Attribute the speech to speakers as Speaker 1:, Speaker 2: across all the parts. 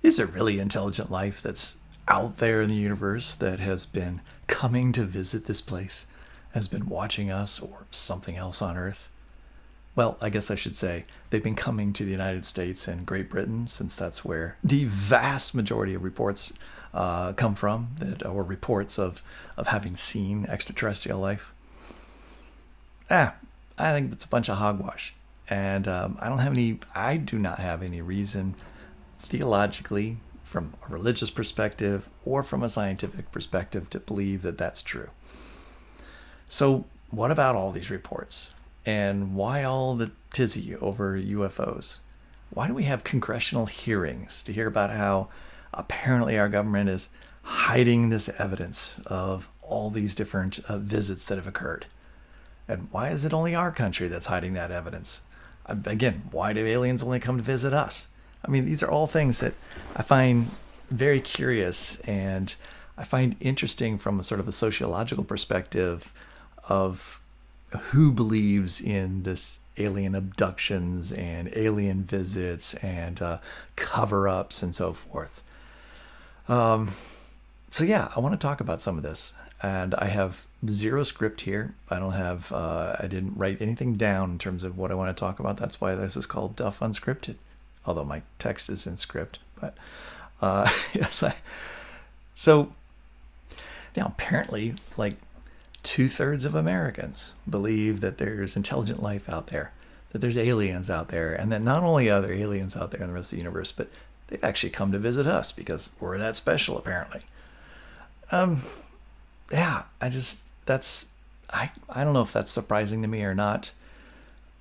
Speaker 1: Is there really intelligent life that's out there in the universe that has been coming to visit this place, has been watching us or something else on Earth? Well, I guess I should say they've been coming to the United States and Great Britain, since that's where the vast majority of reports come from, or reports of having seen extraterrestrial life. I think that's a bunch of hogwash. And I do not have any reason theologically, from a religious perspective or from a scientific perspective, to believe that that's true. So, what about all these reports? And why all the tizzy over UFOs? Why do we have congressional hearings to hear about how apparently our government is hiding this evidence of all these different visits that have occurred? And why is it only our country that's hiding that evidence? Again, why do aliens only come to visit us? I mean, these are all things that I find very curious, and I find interesting from a sort of a sociological perspective of who believes in this alien abductions and alien visits and cover-ups and so forth. So yeah, I want to talk about some of this, and I have zero script here. I didn't write anything down in terms of what I want to talk about. That's why this is called Duff Unscripted, although my text is in script. But yes, so now apparently, like 2/3 of Americans believe that there's intelligent life out there, that there's aliens out there, and that not only are there aliens out there in the rest of the universe, but they've actually come to visit us because we're that special, apparently. Yeah, I don't know if that's surprising to me or not.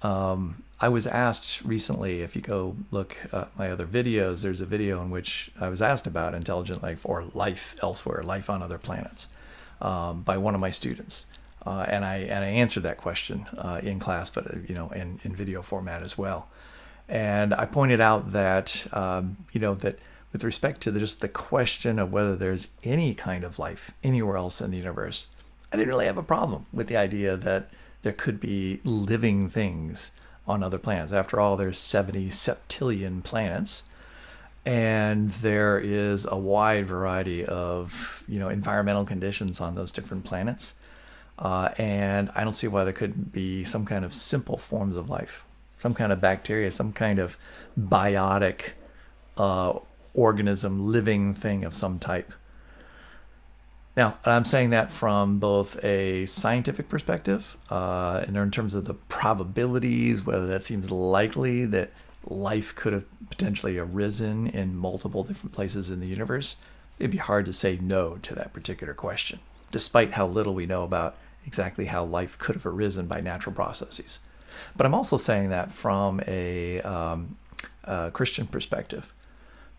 Speaker 1: I was asked recently, if you go look at my other videos, there's a video in which I was asked about intelligent life or life elsewhere, life on other planets, by one of my students. And I answered that question in class, but in video format as well. And I pointed out that that with respect to just the question of whether there's any kind of life anywhere else in the universe, I didn't really have a problem with the idea that there could be living things on other planets. After all, there's 70 septillion planets, and there is a wide variety of environmental conditions on those different planets. And I don't see why there couldn't be some kind of simple forms of life, some kind of bacteria, some kind of biotic organism, living thing of some type. Now, I'm saying that from both a scientific perspective, and in terms of the probabilities, whether that seems likely that life could have potentially arisen in multiple different places in the universe. It'd be hard to say no to that particular question, despite how little we know about exactly how life could have arisen by natural processes. But I'm also saying that from a Christian perspective,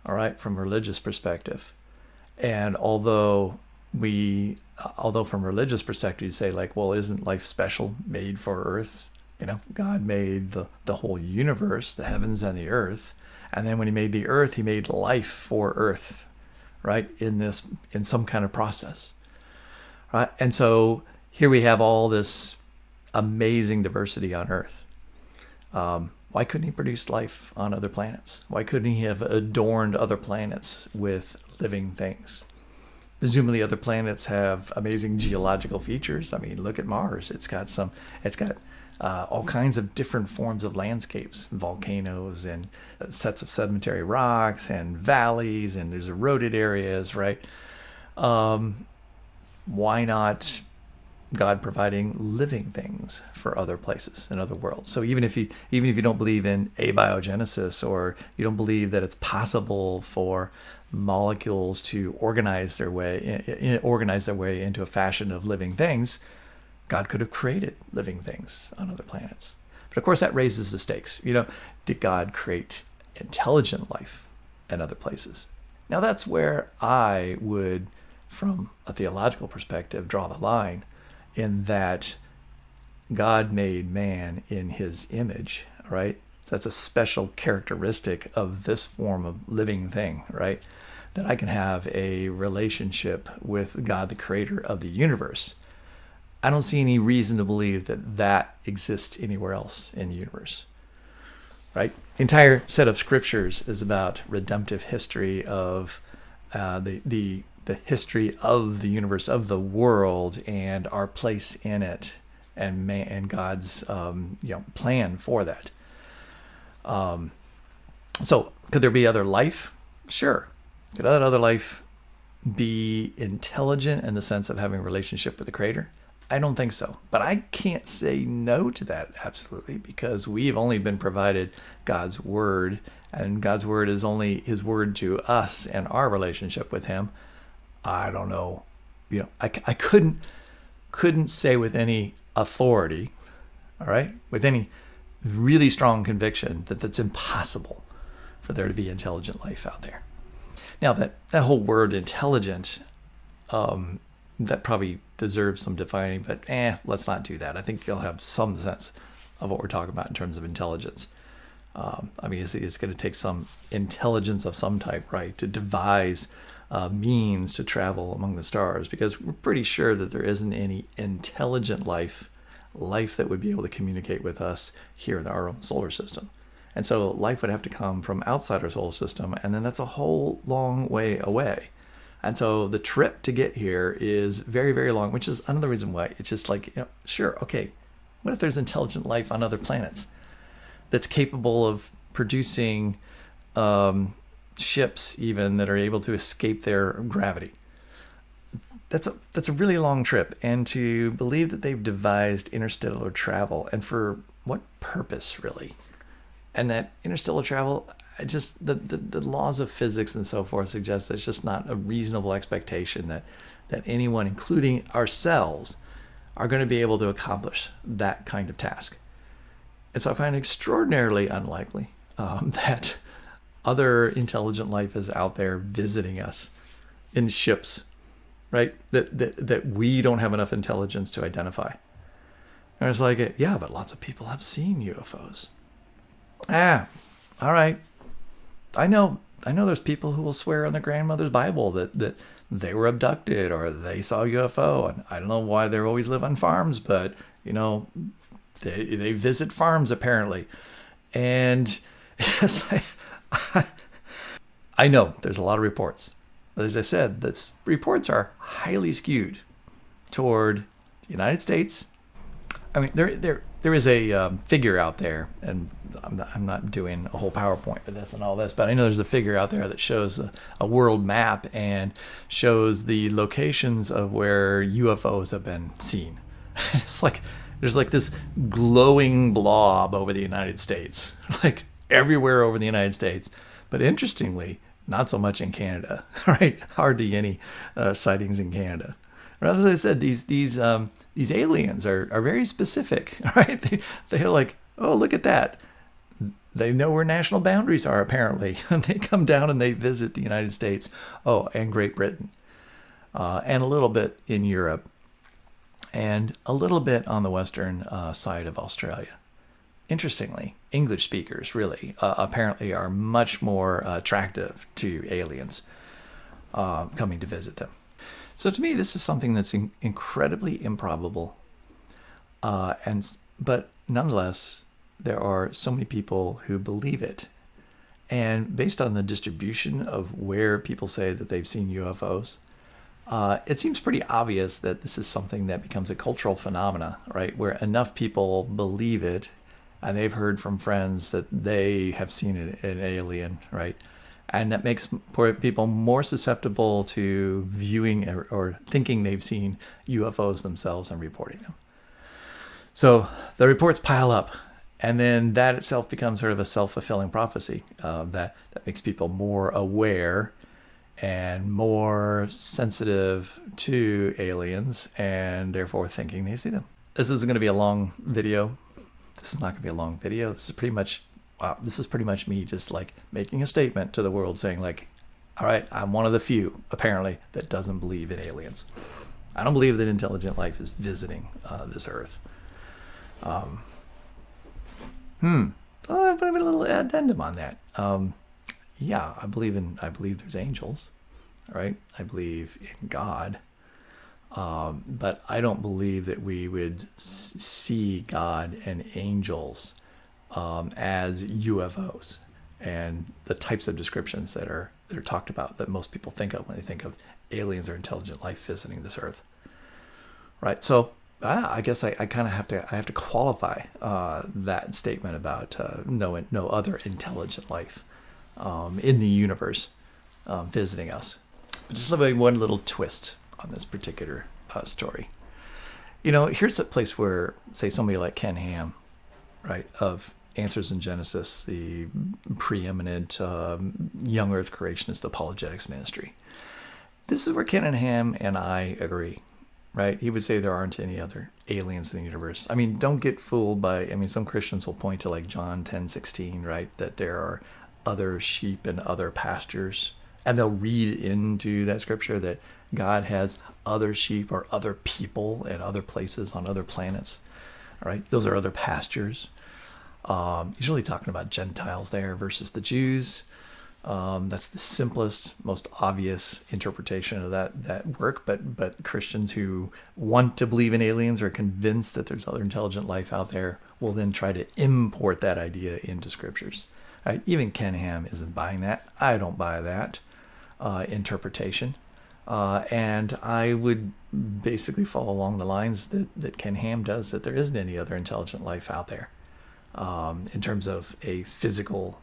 Speaker 1: all right, from a religious perspective. And although from a religious perspective, you say like, well, isn't life special, made for Earth? God made the whole universe, the heavens and the earth. And then when he made the earth, he made life for Earth, right? In some kind of process, right? And so here we have all this amazing diversity on Earth. Why couldn't he produce life on other planets? Why couldn't he have adorned other planets with living things? Presumably other planets have amazing geological features. I mean, look at Mars. It's got all kinds of different forms of landscapes, volcanoes and sets of sedimentary rocks and valleys, and there's eroded areas, right? Why not God providing living things for other places and other worlds? So even if you don't believe in abiogenesis, or you don't believe that it's possible for molecules to organize their way into a fashion of living things, God could have created living things on other planets. But of course, that raises the stakes. Did God create intelligent life in other places? Now that's where I would, from a theological perspective, draw the line, in that God made man in his image, right? So that's a special characteristic of this form of living thing, right? That I can have a relationship with God, the creator of the universe. I don't see any reason to believe that exists anywhere else in the universe. right? The entire set of scriptures is about redemptive history of the history of the universe, of the world, and our place in it, and God's plan for that. So could there be other life? Sure. Could that other life be intelligent in the sense of having a relationship with the Creator? I don't think so. But I can't say no to that, absolutely, because we've only been provided God's Word, and God's Word is only His Word to us and our relationship with Him. I don't know. I couldn't say with any authority, all right, with any really strong conviction that that's impossible for there to be intelligent life out there. Now, that whole word intelligent, that probably deserves some defining, but let's not do that. I think you'll have some sense of what we're talking about in terms of intelligence. It's going to take some intelligence of some type, right, to devise means to travel among the stars, because we're pretty sure that there isn't any intelligent life that would be able to communicate with us here in our own solar system. And so life would have to come from outside our solar system, and then that's a whole long way away. And so the trip to get here is very, very long, which is another reason why it's just like, sure, okay, what if there's intelligent life on other planets that's capable of producing ships even that are able to escape their gravity? That's a really long trip, and to believe that they've devised interstellar travel, and for what purpose, really? And that interstellar travel, the laws of physics and so forth suggest that it's just not a reasonable expectation that anyone, including ourselves, are going to be able to accomplish that kind of task. And so I find it extraordinarily unlikely that other intelligent life is out there visiting us in ships, right? That we don't have enough intelligence to identify. And it's like, yeah, but lots of people have seen UFOs. All right. I know there's people who will swear on their grandmother's Bible that they were abducted or they saw a UFO. And I don't know why they always live on farms, but, they visit farms apparently. And it's like, I know there's a lot of reports. But as I said, the reports are highly skewed toward the United States. I mean, there is a figure out there, and I'm not doing a whole PowerPoint for this and all this, but I know there's a figure out there that shows a world map and shows the locations of where UFOs have been seen. It's like there's like this glowing blob over the United States, like everywhere over the United States. But interestingly, not so much in Canada, right? Hardly any sightings in Canada. Or as I said, these aliens are very specific, right? They're like, oh, look at that. They know where national boundaries are, apparently. And they come down and they visit the United States, and Great Britain, and a little bit in Europe, and a little bit on the western side of Australia. Interestingly, English speakers really apparently are much more attractive to aliens coming to visit them. So to me, this is something that's incredibly improbable, but nonetheless, there are so many people who believe it. And based on the distribution of where people say that they've seen UFOs, it seems pretty obvious that this is something that becomes a cultural phenomena, right? Where enough people believe it, and they've heard from friends that they have seen an alien, right? And that makes people more susceptible to viewing or thinking they've seen UFOs themselves and reporting them. So the reports pile up, and then that itself becomes sort of a self-fulfilling prophecy that makes people more aware and more sensitive to aliens, and therefore thinking they see them. This isn't going to be a long video. This is not going to be a long video. This is pretty much me just like making a statement to the world saying like, all right, I'm one of the few apparently that doesn't believe in aliens. I don't believe that intelligent life is visiting this earth. I'll put a little addendum on that. Yeah, I believe there's angels, right? I believe in God. But I don't believe that we would see God and angels as UFOs and the types of descriptions that are talked about that most people think of when they think of aliens or intelligent life visiting this Earth. Right. So I guess I kind of have to qualify that statement about no other intelligent life in the universe visiting us. But just one little twist on this particular story. Here's a place where, say, somebody like Ken Ham, right, of Answers in Genesis, the preeminent young Earth creationist apologetics ministry. This is where Ken and Ham and I agree, right? He would say there aren't any other aliens in the universe. I mean, don't get fooled by, some Christians will point to like John 10:16, right? That there are other sheep and other pastures. And they'll read into that scripture that God has other sheep or other people in other places on other planets, right? Those are other pastures. He's really talking about Gentiles there versus the Jews. That's the simplest, most obvious interpretation of that work. But Christians who want to believe in aliens or are convinced that there's other intelligent life out there will then try to import that idea into scriptures. Right? Even Ken Ham isn't buying that. I don't buy that interpretation. And I would basically follow along the lines that Ken Ham does, that there isn't any other intelligent life out there in terms of a physical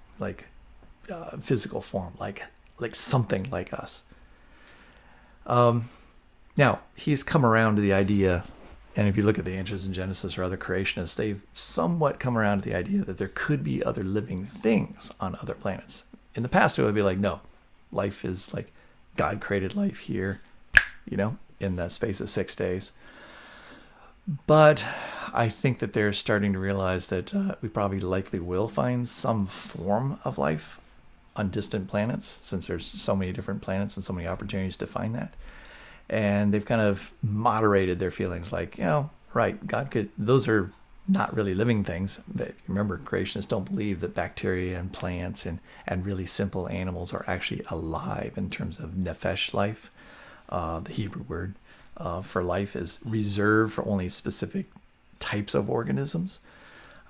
Speaker 1: form, like something like us. Now, he's come around to the idea, and if you look at the Answers in Genesis or other creationists, they've somewhat come around to the idea that there could be other living things on other planets. In the past, it would be like, no, life is like God created life here, in the space of 6 days. But I think that they're starting to realize that we probably likely will find some form of life on distant planets, since there's so many different planets and so many opportunities to find that. And they've kind of moderated their feelings like, right, God could, those are not really living things. But remember, creationists don't believe that bacteria and plants and really simple animals are actually alive in terms of nephesh life. The Hebrew word for life is reserved for only specific types of organisms.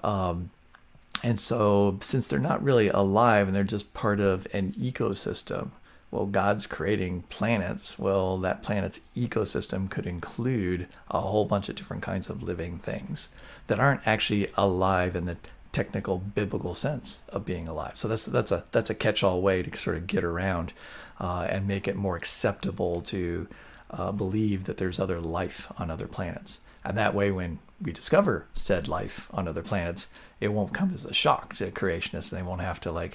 Speaker 1: And so since they're not really alive and they're just part of an ecosystem, well, God's creating planets. Well, that planet's ecosystem could include a whole bunch of different kinds of living things that aren't actually alive in the technical biblical sense of being alive. So that's a catch-all way to sort of get around and make it more acceptable to believe that there's other life on other planets. And that way, when we discover said life on other planets, it won't come as a shock to creationists, and they won't have to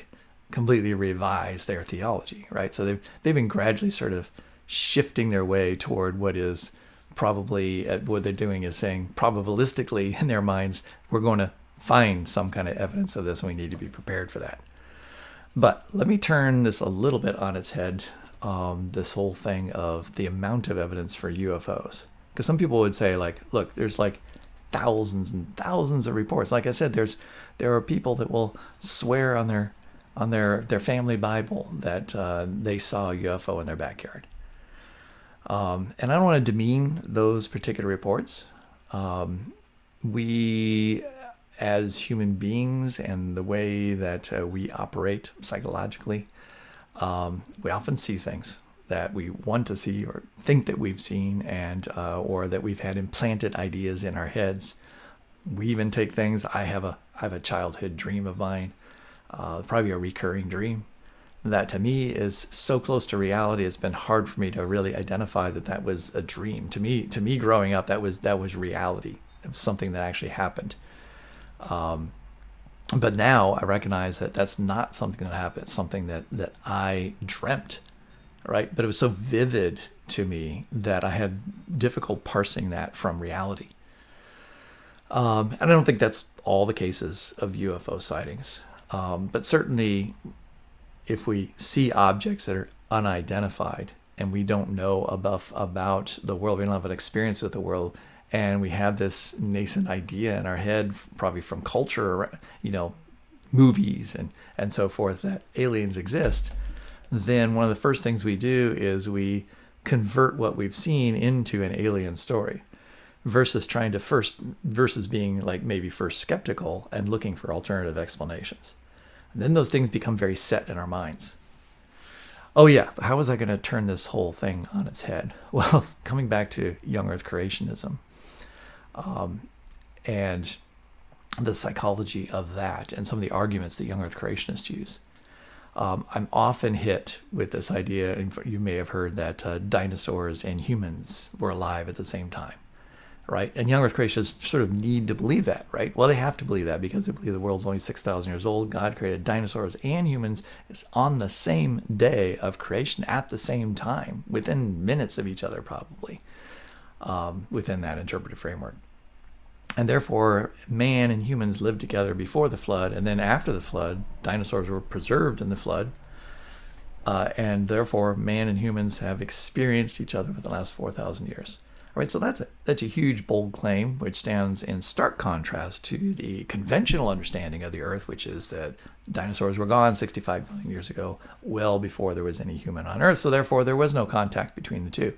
Speaker 1: completely revise their theology, right? So they've been gradually sort of shifting their way toward what is probably what they're doing is saying probabilistically in their minds, we're going to find some kind of evidence of this, and we need to be prepared for that. But let me turn this a little bit on its head, this whole thing of the amount of evidence for UFOs. Because some people would say, look, there's thousands and thousands of reports. Like I said, there are people that will swear on their family Bible that they saw a UFO in their backyard. And I don't want to demean those particular reports. We, as human beings and the way that we operate psychologically, we often see things that we want to see or think that we've seen, and or that we've had implanted ideas in our heads. We even take things. I have a childhood dream of mine, probably a recurring dream, that to me is so close to reality. It's been hard for me to really identify that was a dream. To me, growing up, that was reality. It was something that actually happened. But now I recognize that that's not something that happened. It's something that I dreamt. Right? But it was so vivid to me that I had difficult parsing that from reality. And I don't think that's all the cases of UFO sightings. But certainly, if we see objects that are unidentified and we don't know about the world, we don't have an experience with the world, and we have this nascent idea in our head, probably from culture, movies and so forth, that aliens exist, then one of the first things we do is we convert what we've seen into an alien story versus being like maybe first skeptical and looking for alternative explanations. And then those things become very set in our minds. Oh yeah, how was I going to turn this whole thing on its head? Well, coming back to young Earth creationism, and the psychology of that, and some of the arguments that young Earth creationists use. I'm often hit with this idea, and you may have heard that dinosaurs and humans were alive at the same time, right? And young Earth creationists sort of need to believe that, right? Well, they have to believe that because they believe the world's only 6,000 years old. God created dinosaurs and humans on the same day of creation at the same time, within minutes of each other probably, within that interpretive framework. And therefore, man and humans lived together before the flood, and then after the flood, dinosaurs were preserved in the flood. And therefore, man and humans have experienced each other for the last 4,000 years. All right, so that's a huge, bold claim, which stands in stark contrast to the conventional understanding of the Earth, which is that dinosaurs were gone 65 million years ago, well before there was any human on Earth. So therefore, there was no contact between the two.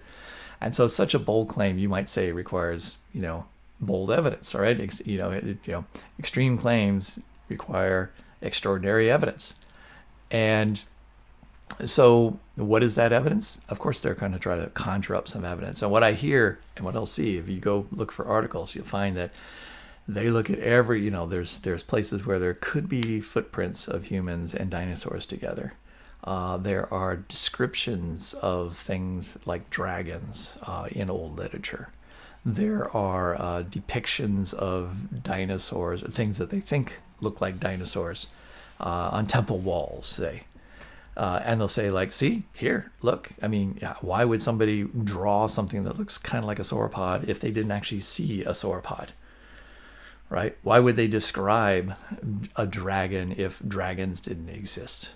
Speaker 1: And so such a bold claim, you might say, requires, bold evidence, all right? Extreme claims require extraordinary evidence. And so what is that evidence? Of course, they're going to try to conjure up some evidence. And what I hear and what I'll see, if you go look for articles, you'll find that they look at every, there's places where there could be footprints of humans and dinosaurs together. There are descriptions of things like dragons in old literature. There are depictions of dinosaurs, things that they think look like dinosaurs, on temple walls, say. And they'll say, like, see, here, look. I mean, why would somebody draw something that looks kind of like a sauropod if they didn't actually see a sauropod? Right? Why would they describe a dragon if dragons didn't exist?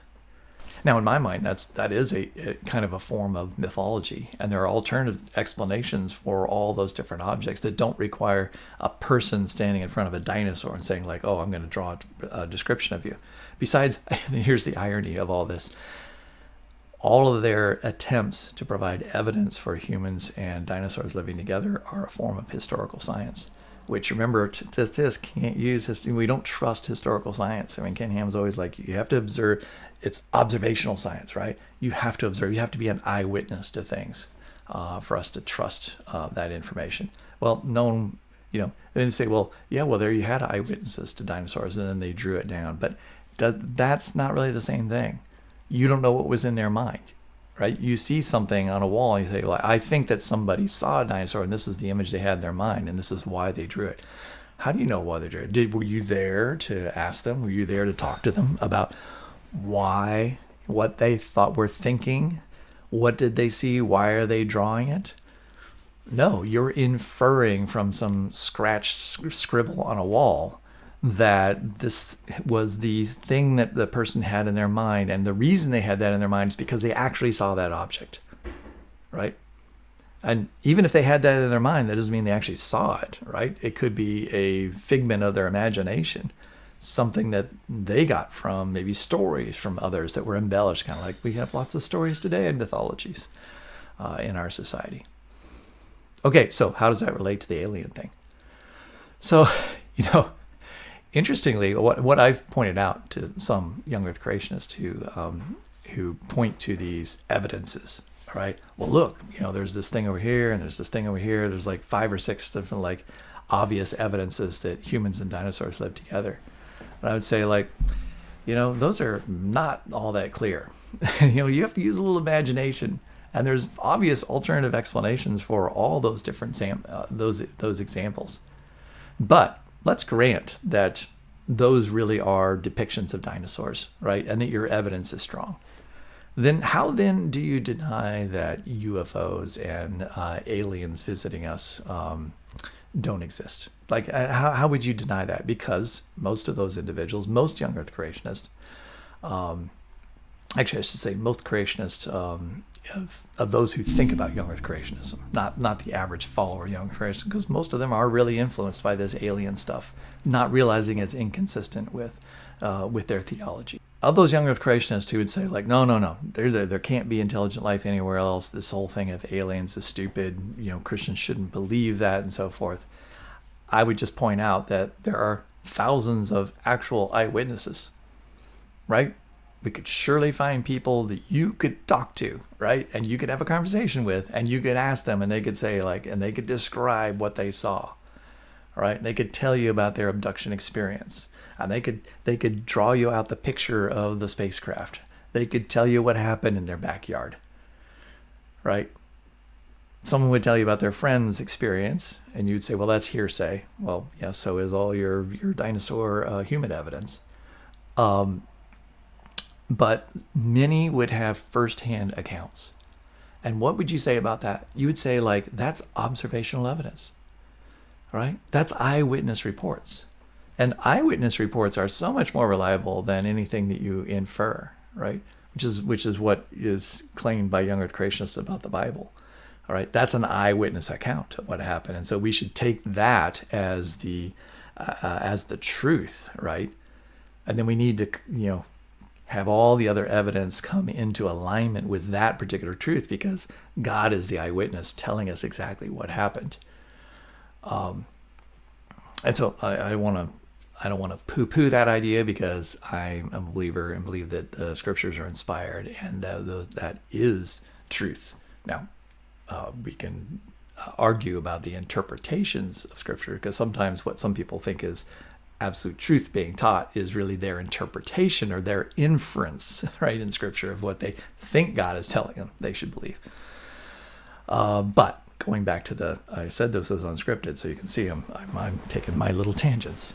Speaker 1: Now, in my mind, that is a kind of a form of mythology, and there are alternative explanations for all those different objects that don't require a person standing in front of a dinosaur and saying, like, oh, I'm going to draw a description of you. Besides, here's the irony of all this. All of their attempts to provide evidence for humans and dinosaurs living together are a form of historical science, which, remember, can't use history. We don't trust historical science. I mean, Ken Ham's always like, you have to observe. It's observational science, right? You have to observe. You have to be an eyewitness to things for us to trust that information. Well, then they say, well, there you had eyewitnesses to dinosaurs, and then they drew it down. But that's not really the same thing. You don't know what was in their mind, right? You see something on a wall, and you say, well, I think that somebody saw a dinosaur, and this is the image they had in their mind, and this is why they drew it. How do you know why they drew it? Were you there to ask them? Were you there to talk to them about why, what they thought were thinking? What did they see? Why are they drawing it? No, you're inferring from some scratched scribble on a wall that this was the thing that the person had in their mind. And the reason they had that in their mind is because they actually saw that object, right? And even if they had that in their mind, that doesn't mean they actually saw it, right? It could be a figment of their imagination, something that they got from maybe stories from others that were embellished, kind of like we have lots of stories today in mythologies in our society. Okay, so how does that relate to the alien thing? So, interestingly, what I've pointed out to some young Earth creationists who point to these evidences, right? Well, look, there's this thing over here, and there's this thing over here. There's like 5 or 6 different like obvious evidences that humans and dinosaurs lived together. And I would say, like, those are not all that clear. You have to use a little imagination, and there's obvious alternative explanations for all those different those examples. But let's grant that those really are depictions of dinosaurs, right? And that your evidence is strong. Then how then do you deny that UFOs and aliens visiting us don't exist? Like, how would you deny that? Because most of those individuals, most young Earth creationists, actually I should say most creationists of those who think about young Earth creationism, not the average follower of young Earth creationism, because most of them are really influenced by this alien stuff, not realizing it's inconsistent with their theology. of those young Earth creationists who would say like, no, there can't be intelligent life anywhere else. This whole thing of aliens is stupid. Christians shouldn't believe that and so forth. I would just point out that there are thousands of actual eyewitnesses, right? We could surely find people that you could talk to, right? And you could have a conversation with, and you could ask them, and they could say and they could describe what they saw, right? They could tell you about their abduction experience, and they could draw you out the picture of the spacecraft. They could tell you what happened in their backyard, right? Someone would tell you about their friend's experience, and you'd say, well, that's hearsay. Well, yeah, so is all your dinosaur human evidence. But many would have firsthand accounts. And what would you say about that? You would say, like, that's observational evidence, right? That's eyewitness reports. And eyewitness reports are so much more reliable than anything that you infer, right? Which is what is claimed by young Earth creationists about the Bible. All right, that's an eyewitness account of what happened, and so we should take that as the truth, right? And then we need to, have all the other evidence come into alignment with that particular truth, because God is the eyewitness telling us exactly what happened. And so I don't want to poo-poo that idea, because I'm a believer and believe that the scriptures are inspired, and that is truth. Now, we can argue about the interpretations of scripture, because sometimes what some people think is absolute truth being taught is really their interpretation or their inference, right, in scripture of what they think God is telling them they should believe. But going back to I said this was unscripted, so you can see I'm taking my little tangents,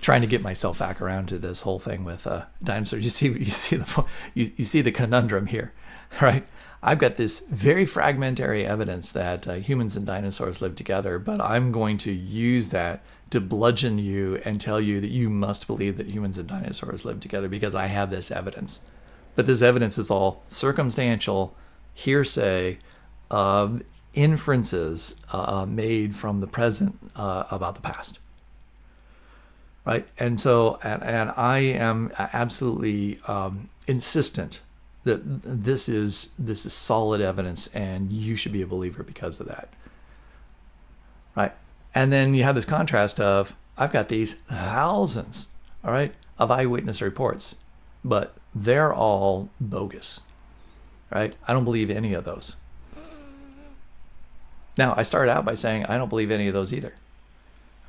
Speaker 1: trying to get myself back around to this whole thing with dinosaurs. You see the conundrum here, right? I've got this very fragmentary evidence that humans and dinosaurs live together, but I'm going to use that to bludgeon you and tell you that you must believe that humans and dinosaurs live together because I have this evidence. But this evidence is all circumstantial, hearsay, inferences made from the present about the past. Right? And so, and I am absolutely insistent that this is solid evidence, and you should be a believer because of that. Right? And then you have this contrast of, I've got these thousands, all right, of eyewitness reports, but they're all bogus, right? I don't believe any of those. Now, I started out by saying I don't believe any of those either,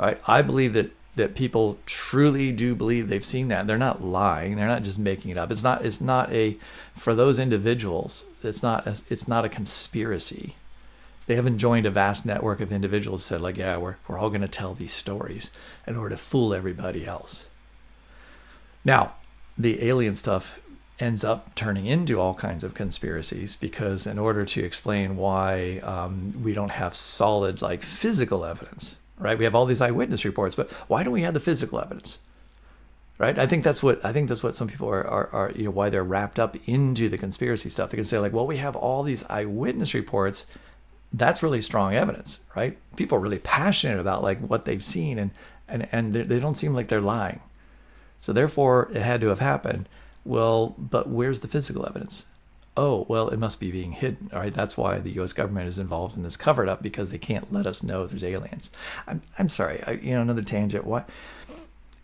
Speaker 1: all right? I believe that people truly do believe they've seen that. They're not lying. They're not just making it up. It's not for those individuals, it's not a conspiracy. They haven't joined a vast network of individuals who said, like, yeah, we're all going to tell these stories in order to fool everybody else. Now, the alien stuff ends up turning into all kinds of conspiracies, because in order to explain why we don't have solid, like, physical evidence, right? We have all these eyewitness reports, but why don't we have the physical evidence? Right? I think that's what some people are why they're wrapped up into the conspiracy stuff. They can say, like, well, we have all these eyewitness reports. That's really strong evidence, right? People are really passionate about, like, what they've seen, and they don't seem like they're lying. So therefore, it had to have happened. Well, but where's the physical evidence? Oh, well, it must be being hidden. All right, that's why the U.S. government is involved in this covered up, because they can't let us know there's aliens. I'm sorry, another tangent. Why?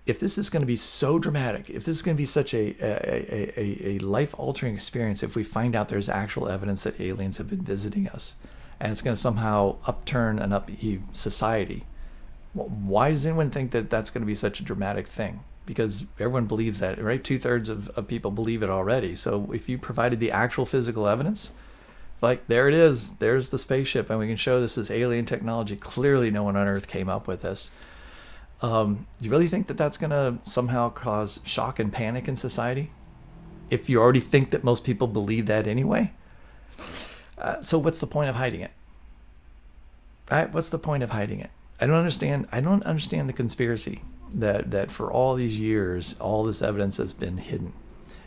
Speaker 1: If this is going to be so dramatic, if this is going to be such a life-altering experience, if we find out there's actual evidence that aliens have been visiting us, and it's going to somehow upturn and upheave society, why does anyone think that that's going to be such a dramatic thing? Because everyone believes that, right? 2/3 of people believe it already. So if you provided the actual physical evidence, like, there it is, there's the spaceship, and we can show this is alien technology. Clearly no one on Earth came up with this. Do you really think that that's going to somehow cause shock and panic in society? If you already think that most people believe that anyway? So what's the point of hiding it? Right? What's the point of hiding it? I don't understand the conspiracy that for all these years, all this evidence has been hidden.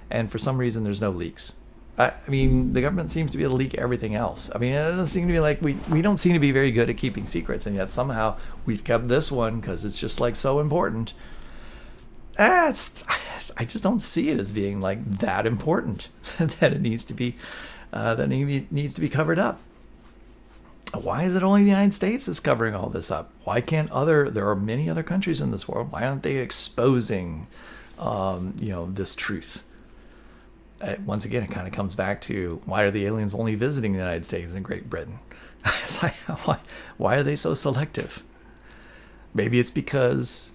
Speaker 1: And for some reason, there's no leaks. I mean, the government seems to be able to leak everything else. I mean, it doesn't seem to be like we don't seem to be very good at keeping secrets, and yet somehow we've kept this one because it's just, like, so important. I just don't see it as being like that important that it needs to be needs to be covered up. Why is it only the United States that's covering all this up? Why can't there are many other countries in this world. Why aren't they exposing, this truth? Once again, it kind of comes back to, why are the aliens only visiting the United States and Great Britain? It's like, why are they so selective? Maybe it's because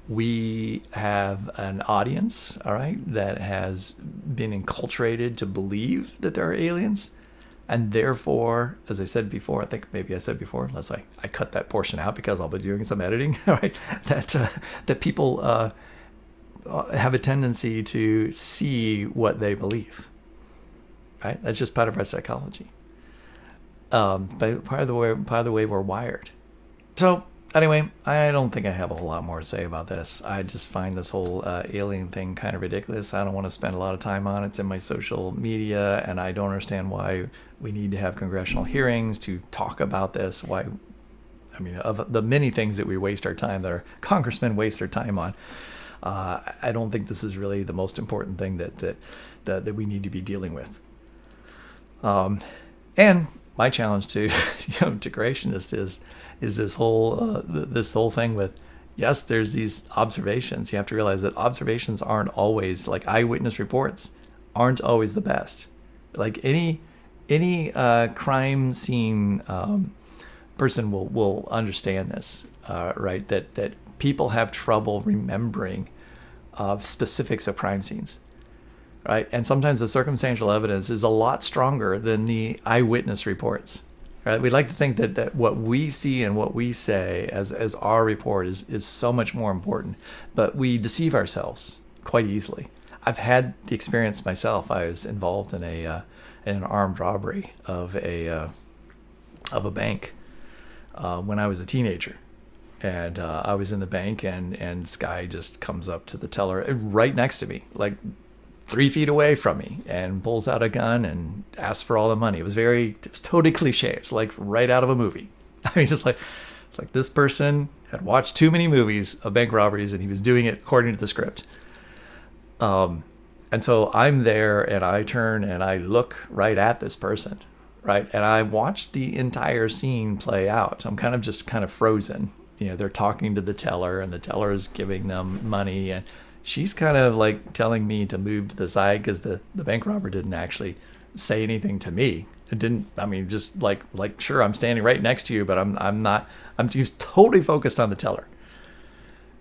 Speaker 1: we have an audience, all right, that has been enculturated to believe that there are aliens. And therefore, as I said before, I think maybe I said before, unless I cut that portion out because I'll be doing some editing, right? That people have a tendency to see what they believe, right? That's just part of our psychology. But part of the way we're wired. So anyway, I don't think I have a whole lot more to say about this. I just find this whole alien thing kind of ridiculous. I don't want to spend a lot of time on it. It's in my social media, and I don't understand why we need to have congressional hearings to talk about this. Why? I mean, of the many things that we waste our time, that our congressmen waste their time on, I don't think this is really the most important thing that we need to be dealing with. And my challenge to to creationists is this whole thing with, yes, there's these observations. You have to realize that observations aren't always, like eyewitness reports aren't always the best. Like any crime scene person will understand this, right? That people have trouble remembering specifics of crime scenes, right? And sometimes the circumstantial evidence is a lot stronger than the eyewitness reports. Right? We like to think that what we see and what we say as our report is so much more important, but we deceive ourselves quite easily. I've had the experience myself. I was involved in an armed robbery of a bank when I was a teenager, and I was in the bank, and this guy just comes up to the teller right next to me, like 3 feet away from me, and pulls out a gun and asks for all the money. It was totally cliche. It's like right out of a movie. I mean, it's like this person had watched too many movies of bank robberies, and he was doing it according to the script. And so I'm there, and I turn and I look right at this person, right? And I watched the entire scene play out. I'm kind of frozen. They're talking to the teller, and the teller is giving them money, and she's kind of like telling me to move to the side because the bank robber didn't actually say anything to me. It didn't. I mean, just like sure, I'm standing right next to you, but I'm not. He's totally focused on the teller,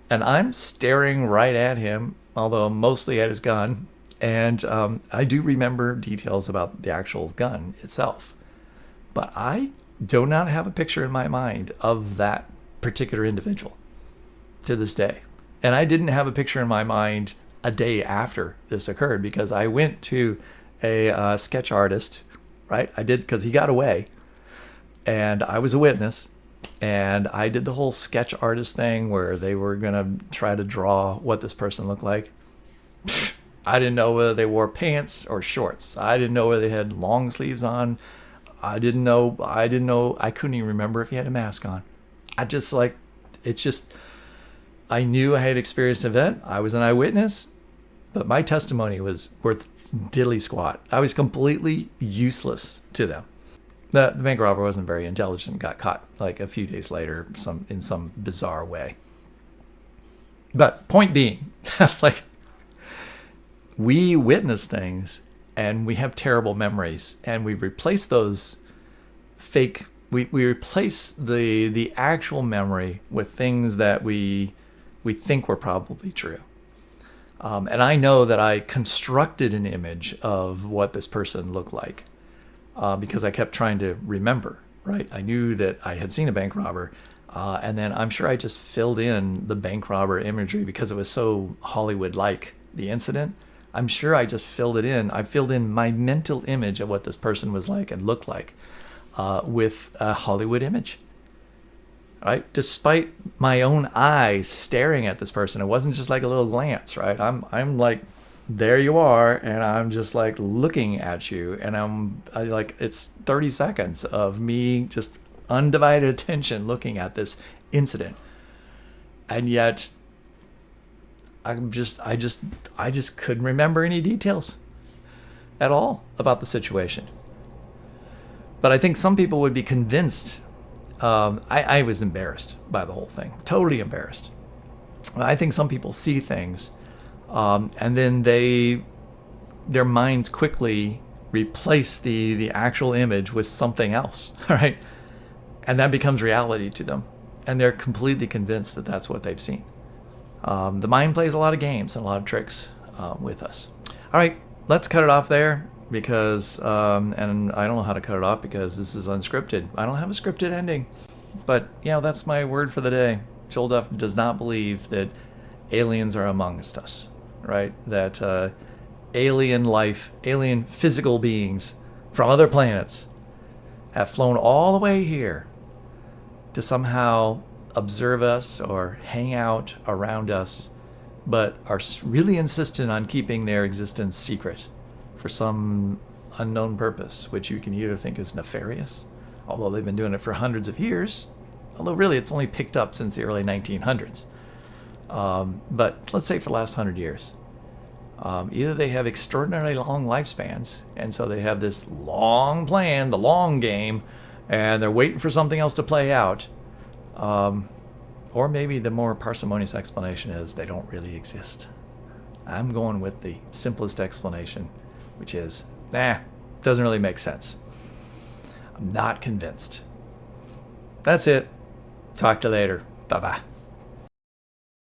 Speaker 1: and I'm staring right at him, although mostly at his gun. And I do remember details about the actual gun itself, but I do not have a picture in my mind of that particular individual to this day. And I didn't have a picture in my mind a day after this occurred, because I went to a sketch artist, right? I did, because he got away, and I was a witness, and I did the whole sketch artist thing where they were going to try to draw what this person looked like. I didn't know whether they wore pants or shorts. I didn't know whether they had long sleeves on. I didn't know. I couldn't even remember if he had a mask on. I knew I had experienced an event. I was an eyewitness, but my testimony was worth diddly squat. I was completely useless to them. The bank robber wasn't very intelligent, got caught like a few days later in some bizarre way. But point being, that's like, we witness things and we have terrible memories, and we replace those fake, we replace the actual memory with things that we think were probably true. And I know that I constructed an image of what this person looked like because I kept trying to remember, right? I knew that I had seen a bank robber, and then I'm sure I just filled in the bank robber imagery because it was so Hollywood-like, the incident. I'm sure I just filled it in. I filled in my mental image of what this person was like and looked like with a Hollywood image. Right? Despite my own eyes staring at this person, it wasn't just like a little glance, right? I'm like, there you are, and I'm just like looking at you, and it's 30 seconds of me just undivided attention looking at this incident. And yet I just couldn't remember any details at all about the situation. But I think some people would be convinced. I was embarrassed by the whole thing, totally embarrassed. I think some people see things, and then their minds quickly replace the actual image with something else, right? And that becomes reality to them, and they're completely convinced that that's what they've seen. The mind plays a lot of games and a lot of tricks with us. All right, let's cut it off there because, and I don't know how to cut it off because this is unscripted. I don't have a scripted ending, but that's my word for the day. Joel Duff does not believe that aliens are amongst us, right? That alien life, alien physical beings from other planets have flown all the way here to somehow observe us or hang out around us, but are really insistent on keeping their existence secret for some unknown purpose, which you can either think is nefarious, although they've been doing it for hundreds of years, although really it's only picked up since the early 1900s. But let's say for the last 100 years. Either they have extraordinarily long lifespans, and so they have this long plan, the long game, and they're waiting for something else to play out. Or maybe the more parsimonious explanation is they don't really exist. I'm going with the simplest explanation, which is, doesn't really make sense. I'm not convinced. That's it. Talk to you later. Bye-bye.